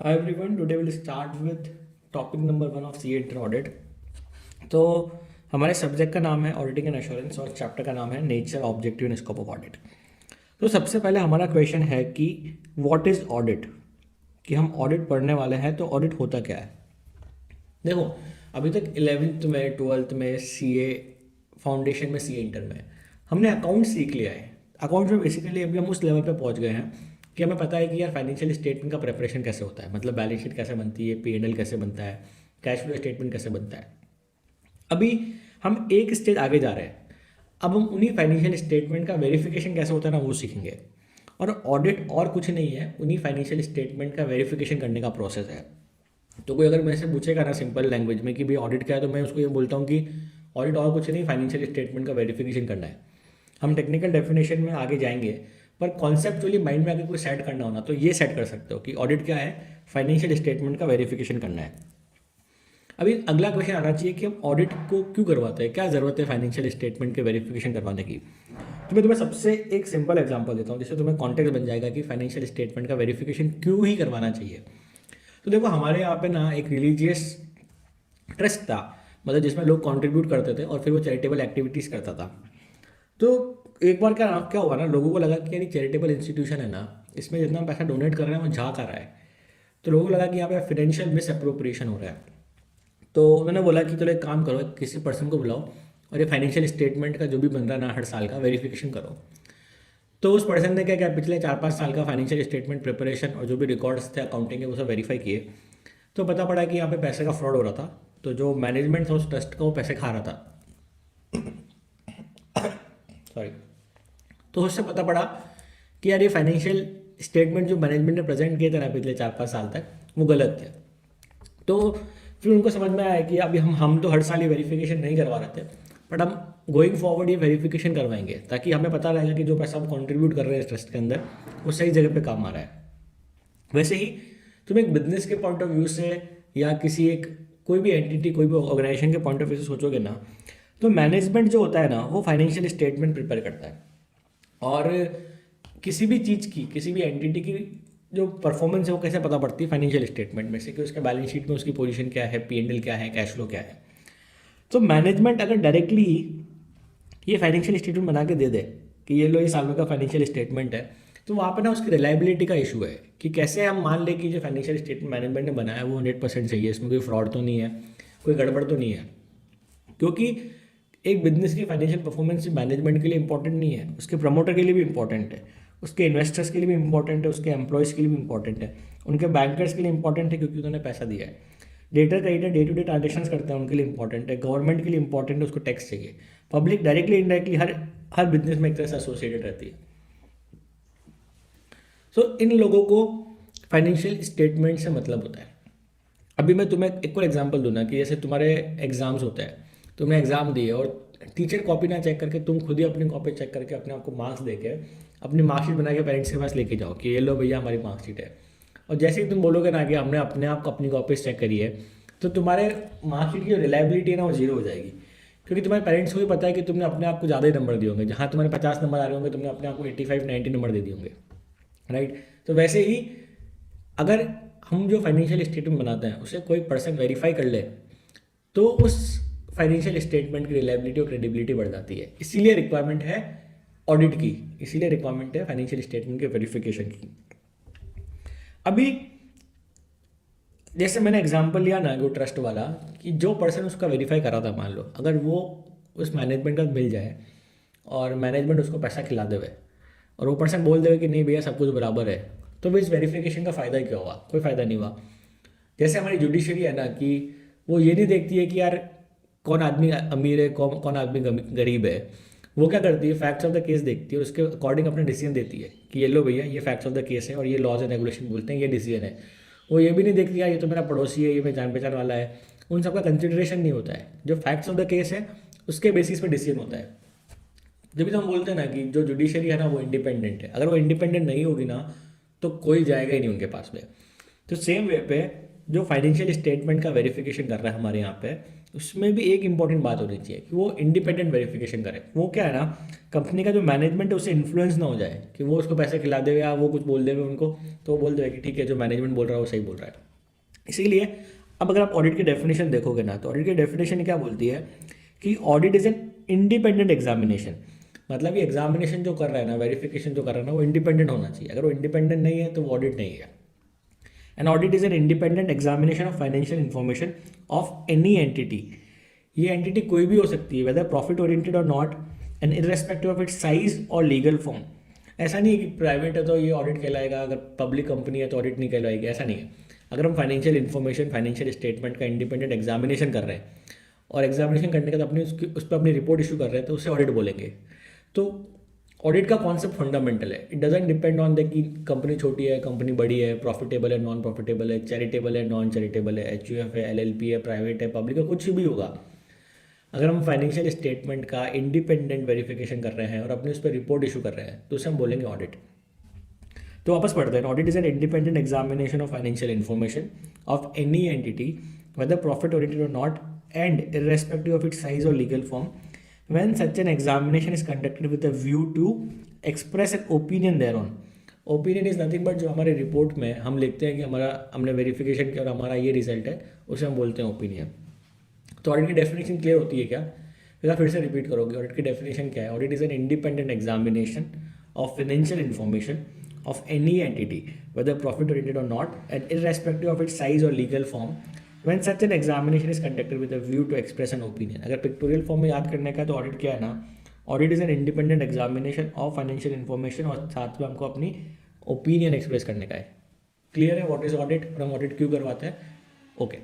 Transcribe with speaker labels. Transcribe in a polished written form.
Speaker 1: Hi everyone, today we'll start with topic number 1 of CA inter audit. तो हमारे subject का नाम है ऑडिटिंग एंड एश्योरेंस और चैप्टर का नाम है nature, objective and scope of audit. तो सबसे पहले हमारा क्वेश्चन है कि व्हाट इज़ ऑडिट, कि हम ऑडिट पढ़ने वाले हैं तो ऑडिट होता क्या है। देखो, अभी तक 11th में 12th में CA फाउंडेशन में CA इंटर में हमने अकाउंट सीख लिया है। अकाउंट में बेसिकली अभी हम उस लेवल पे पहुंच गए हैं कि हमें पता है कि यार फाइनेंशियल स्टेटमेंट का प्रिपरेशन कैसे होता है, मतलब बैलेंस शीट कैसे बनती है, P&L कैसे बनता है, कैश फ्लो स्टेटमेंट कैसे बनता है। अभी हम एक स्टेज आगे जा रहे हैं, अब हम उन्हीं फाइनेंशियल स्टेटमेंट का वेरिफिकेशन कैसे होता है ना वो सीखेंगे। और ऑडिट और कुछ नहीं है, उन्हीं फाइनेंशियल स्टेटमेंट का वेरिफिकेशन करने का प्रोसेस है। तो कोई अगर मेरे से पूछेगा ना सिंपल लैंग्वेज में कि भाई ऑडिट क्या है, तो मैं उसको ये बोलता हूँ कि ऑडिट और कुछ नहीं, फाइनेंशियल स्टेटमेंट का वेरिफिकेशन करना है। हम टेक्निकल डेफिनेशन में आगे जाएंगे, पर कॉन्सेप्चुअली माइंड में अगर कोई सेट करना हो ना तो ये सेट कर सकते हो कि ऑडिट क्या है, फाइनेंशियल स्टेटमेंट का वेरिफिकेशन करना है। अभी अगला क्वेश्चन आना चाहिए कि हम ऑडिट को क्यों करवाते हैं, क्या ज़रूरत है फाइनेंशियल स्टेटमेंट के वेरिफिकेशन करवाने की। तो मैं तुम्हें सबसे एक सिंपल एग्जांपल देता हूँ जिससे तुम्हें कॉन्टेक्स्ट बन जाएगा कि फाइनेंशियल स्टेटमेंट का वेरिफिकेशन क्यों ही करवाना चाहिए। तो देखो, हमारे यहाँ पे ना एक रिलीजियस ट्रस्ट था, मतलब जिसमें लोग कंट्रीब्यूट करते थे और फिर वो चैरिटेबल एक्टिविटीज़ करता था। तो एक बार क्या क्या हुआ ना, लोगों को लगा कि यार चैरिटेबल इंस्टीट्यूशन है ना, इसमें जितना पैसा डोनेट कर रहे हैं वो जा कर रहा है। तो लोगों को लगा कि यहाँ पे फाइनेंशियल मिस अप्रोप्रिएशन हो रहा है। तो उन्होंने बोला कि चलो एक काम करो, किसी पर्सन को बुलाओ और ये फाइनेंशियल स्टेटमेंट का जो भी बन रहा है ना हर साल का वेरिफिकेशन करो। तो उस पर्सन ने क्या किया, पिछले 4-5 साल का फाइनेंशियल स्टेटमेंट प्रिपरेशन और जो भी रिकॉर्ड्स थे अकाउंटिंग के वो सब वेरीफाई किए। तो पता पड़ा कि यहाँ पे पैसे का फ्रॉड हो रहा था। तो जो मैनेजमेंट था उस ट्रस्ट का वो पैसे खा रहा था, सॉरी। तो उससे पता पड़ा कि यार ये फाइनेंशियल स्टेटमेंट जो मैनेजमेंट ने प्रेजेंट किए थे ना पिछले 4-5 साल तक वो गलत थे। तो फिर उनको समझ में आया कि अभी हम तो हर साल ये वेरिफिकेशन नहीं करवा रहे थे, बट हम गोइंग फॉरवर्ड ये वेरिफिकेशन करवाएंगे ताकि हमें पता रहेगा कि जो पैसा हम कंट्रीब्यूट कर रहे हैं इस ट्रस्ट के अंदर वो सही जगह पे काम आ रहा है। वैसे ही तुम एक बिजनेस के पॉइंट ऑफ व्यू से या किसी एक कोई भी एंटिटी, कोई भी ऑर्गेनाइजेशन के पॉइंट ऑफ व्यू से सोचोगे ना, तो मैनेजमेंट जो होता है ना वो फाइनेंशियल स्टेटमेंट प्रिपेयर करता है। और किसी भी चीज़ की, किसी भी एंटिटी की जो परफॉर्मेंस है वो कैसे पता पड़ती है, फाइनेंशियल स्टेटमेंट में से कि उसके बैलेंस शीट में उसकी पोजीशन क्या है, P&L क्या है, कैश फ्लो क्या है। तो मैनेजमेंट अगर डायरेक्टली ये फाइनेंशियल स्टेटमेंट बना के दे दे कि ये लो ये सालों का फाइनेंशियल स्टेटमेंट है, तो वहाँ पे ना उसकी रिलायबिलिटी का इशू है कि कैसे हम मान लें कि जो फाइनेंशियल स्टेटमेंट मैनेजमेंट ने बनाया है वो 100% सही है, इसमें कोई फ्रॉड तो नहीं है, कोई गड़बड़ तो नहीं है। क्योंकि एक बिजनेस की फाइनेंशियल परफॉर्मेंस मैनेजमेंट के लिए इंपॉर्टेंट नहीं है, उसके प्रमोटर के लिए भी इंपॉर्टेंट है, उसके इन्वेस्टर्स के लिए भी इंपॉर्टेंट है, उसके एम्प्लॉयज़ के लिए भी इंपॉर्टेंट है, उनके बैंकर्स के लिए इंपॉर्टेंट है क्योंकि उन्होंने पैसा दिया है। Debtor creditor day to day transaction करते हैं उनके लिए इंपॉर्टेंट है, गवर्नमेंट के लिए इंपॉर्टेंट है, उसको टैक्स चाहिए। पब्लिक डायरेक्टली इनडायरेक्टली हर हर बिजनेस में एक तरह से एसोसिएटेड रहती है। सो इन लोगों को फाइनेंशियल स्टेटमेंट से मतलब होता है। अभी मैं तुम्हें एक और एग्जांपल दूँ ना कि जैसे तुम्हारे एग्जाम्स होते हैं, तुमने एग्ज़ाम दिए और टीचर कॉपी ना चेक करके तुम खुद ही अपनी कॉपी चेक करके अपने आप को मार्क्स देके अपनी मार्कशीट बना के पेरेंट्स के पास लेके जाओ कि ये लो भैया हमारी मार्कशीट है। और जैसे ही तुम बोलोगे ना कि हमने अपने आप को अपनी कॉपी चेक करी है, तो तुम्हारे मार्कशीट की जो रिलायबिलिटी है ना वो जीरो हो जाएगी। क्योंकि तुम्हारे पेरेंट्स को भी पता है कि तुमने अपने आप को ज़्यादा ही नंबर दिए होंगे, जहाँ तुम्हारे 50 नंबर आ रहे होंगे तुमने अपने आप को 85-90 नंबर दे दिए होंगे, राइट। तो वैसे ही अगर हम जो फाइनेंशियल स्टेटमेंट बनाते हैं उसे कोई पर्सन वेरीफाई कर ले तो उस फाइनेंशियल स्टेटमेंट की रिलायबिलिटी और क्रेडिबिलिटी बढ़ जाती है। इसीलिए रिक्वायरमेंट है ऑडिट की, इसीलिए रिक्वायरमेंट है फाइनेंशियल स्टेटमेंट के वेरिफिकेशन की। अभी जैसे मैंने एग्जांपल लिया ना वो ट्रस्ट वाला, कि जो पर्सन उसका वेरीफाई करा था, मान लो अगर वो उस मैनेजमेंट का मिल जाए और मैनेजमेंट उसको पैसा खिला देवे और वो पर्सन बोल देवे कि नहीं भैया सब कुछ बराबर है, तो भी इस वेरिफिकेशन का फ़ायदा क्या हुआ, कोई फ़ायदा नहीं हुआ। जैसे हमारी जुडिशरी है ना कि वो ये नहीं देखती है कि यार कौन आदमी अमीर है, कौन कौन आदमी गरीब है। वो क्या करती है, फैक्ट्स ऑफ द केस देखती है और उसके अकॉर्डिंग अपना डिसीजन देती है कि ये लो भैया ये फैक्ट्स ऑफ द केस है और ये लॉज एंड रेगुलेशन बोलते हैं, ये डिसीजन है। वो ये भी नहीं देखती यार ये तो मेरा पड़ोसी है, ये मेरा जान पहचान वाला है। उन सबका कंसिडरेशन नहीं होता है, जो फैक्ट्स ऑफ द केस है उसके बेसिस पे डिसीजन होता है। जब भी तो हम बोलते हैं ना कि जो जुडिशरी है ना वो इंडिपेंडेंट है, अगर वो इंडिपेंडेंट नहीं होगी ना तो कोई जाएगा ही नहीं उनके पास में। तो सेम वे पे जो फाइनेंशियल स्टेटमेंट का वेरिफिकेशन कर रहा है हमारे यहाँ पे, उसमें भी एक इंपॉर्टेंट बात होनी चाहिए कि वो इंडिपेंडेंट वेरिफिकेशन करे। वो क्या है ना, कंपनी का जो मैनेजमेंट है उससे इन्फ्लुएंस ना हो जाए कि वो उसको पैसे खिला देवे या वो कुछ बोल देवे उनको, तो वो बोल देवे कि ठीक है जो मैनेजमेंट बोल रहा है वो सही बोल रहा है। इसीलिए अब अगर आप ऑडिट की डेफिनेशन देखोगे ना, तो ऑडिट की डेफिनेशन क्या बोलती है कि audit is an independent examination. मतलब ये एग्जामिनेशन जो कर रहा है ना, वेरिफिकेशन जो कर रहा है ना, वो इंडिपेंडेंट होना चाहिए। अगर वो इंडिपेंडेंट नहीं है तो वो ऑडिट नहीं है। An audit is an independent examination of financial information of any entity. ये एंटिटी कोई भी हो सकती है, weather profit oriented or not, and irrespective of its size or legal form. ऐसा नहीं है कि प्राइवेट है तो ये ऑडिट कहलाएगा, अगर पब्लिक कंपनी है तो ऑडिट नहीं कहलाएगी, ऐसा नहीं है। अगर हम फाइनेंशियल इन्फॉर्मेशन, फाइनेंशियल स्टेटमेंट का इंडिपेंडेंट एग्जामिनेशन कर रहे हैं और एग्जामिनेशन करने के बाद अपनी उस पर अपनी रिपोर्ट इशू कर रहे हैं तो उसे ऑडिट बोलेंगे। तो ऑडिट का कॉन्सेप्ट फंडामेंटल है। It doesn't depend on the कि कंपनी छोटी है, कंपनी बड़ी है, प्रॉफिटेबल है, नॉन प्रॉफिटेबल है, चैरिटेबल है, नॉन चैरिटेबल है, HUF है, LLP है, प्राइवेट है, पब्लिक है, कुछ भी होगा। अगर हम फाइनेंशियल स्टेटमेंट का इंडिपेंडेंट वेरिफिकेशन कर रहे हैं और अपने उस पर रिपोर्ट इशू कर रहे हैं तो उसे हम बोलेंगे ऑडिट। तो वापस पढ़ते हैं। Audit is an independent examination of financial information of any entity whether profit oriented or not, and irrespective of its size or legal form, when such an examination is conducted with a view to express an opinion thereon. Opinion is nothing but जो हमारे report में हम लिखते हैं कि हमने verification किया और हमारा ये रिजल्ट है, उसे हम बोलते हैं ओपिनियन। तो ऑडिट की डेफिनेशन क्लियर होती है क्या? फिर से रिपीट करोगे। ऑडिट की डेफिनेशन क्या है? Audit is an independent examination of financial information of any entity whether profit oriented or not, and irrespective of its size or legal form, when such an examination is conducted with a view to express an opinion. अगर pictorial form में याद करने का तो audit क्या है ना, audit is an independent examination of financial information और साथ में हमको अपनी ओपिनियन एक्सप्रेस करने का है। क्लियर है व्हाट इज ऑडिट और हम ऑडिट क्यों करवाते हैं? ओके